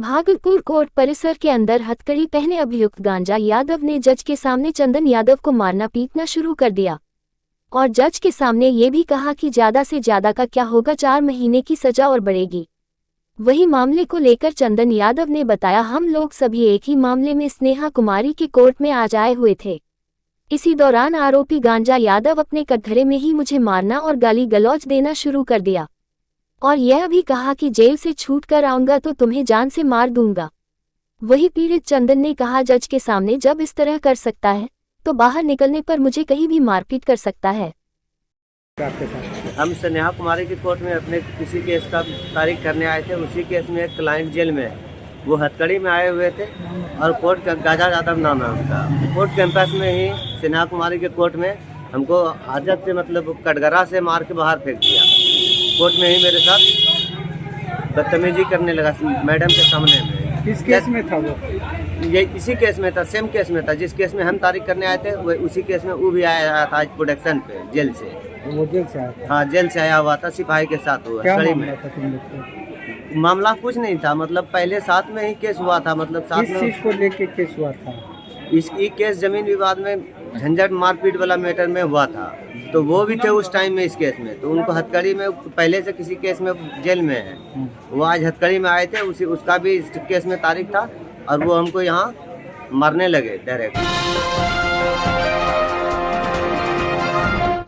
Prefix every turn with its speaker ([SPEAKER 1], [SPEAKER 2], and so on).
[SPEAKER 1] Bhagalpur court परिसर के अंदर हथकड़ी पहने अभियुक्त गांजा यादव ने जज के सामने चंदन यादव को मारना पीटना शुरू कर दिया और जज के सामने ये भी कहा कि ज्यादा से ज्यादा का क्या होगा, 4 महीने की सजा और बढ़ेगी। वही मामले को लेकर चंदन यादव ने बताया, हम लोग सभी एक ही मामले में स्नेहा कुमारी के कोर्ट में आज आए हुए थे। इसी दौरान आरोपी गांजा यादव अपने कटघरे में ही मुझे मारना और गाली गलौज देना शुरू कर दिया और यह भी कहा कि जेल से छूट कर आऊंगा तो तुम्हें जान से मार दूंगा। वही पीड़ित चंदन ने कहा, जज के सामने जब इस तरह कर सकता है तो बाहर निकलने पर मुझे कहीं भी मारपीट कर सकता है।
[SPEAKER 2] हम स्नेहा कुमारी की कोर्ट में अपने किसी केस का तारीख करने आए थे। उसी केस में एक क्लाइंट जेल में है, वो हथकड़ी में आए हुए थे और कोर्ट का गांजा यादव नाम है उनका। कोर्ट कैंपस में ही स्नेहा कुमारी के कोर्ट में हमको आजत से मतलब कटघरा से मार के बाहर फेंक दिया। कोर्ट में ही मेरे साथ बदतमीजी करने लगा मैडम के सामने में।
[SPEAKER 3] किस केस में था वो?
[SPEAKER 2] ये इसी केस में था, सेम केस में था जिस केस में हम तारीख करने आए थे। वो उसी केस में वो भी आया था आज प्रोडक्शन पे जेल से।
[SPEAKER 3] वो जेल से आया था?
[SPEAKER 2] हाँ, जेल से आया हुआ था सिपाही के साथ। हुआ
[SPEAKER 3] क्या
[SPEAKER 2] कड़ी
[SPEAKER 3] मामला
[SPEAKER 2] में
[SPEAKER 3] था तुम लोग को?
[SPEAKER 2] मामला कुछ नहीं था, मतलब पहले साथ में ही केस हुआ था। मतलब साथ
[SPEAKER 3] किस
[SPEAKER 2] में
[SPEAKER 3] चीज को लेके केस हुआ था?
[SPEAKER 2] इस केस जमीन विवाद में झंझट मारपीट वाला मैटर में हुआ था। तो वो भी थे उस टाइम में इस केस में। तो उनको हथकड़ी में पहले से किसी केस में जेल में है, वो आज हथकड़ी में आए थे। उसका भी इस केस में तारीख था और वो हमको यहाँ मारने लगे डायरेक्ट।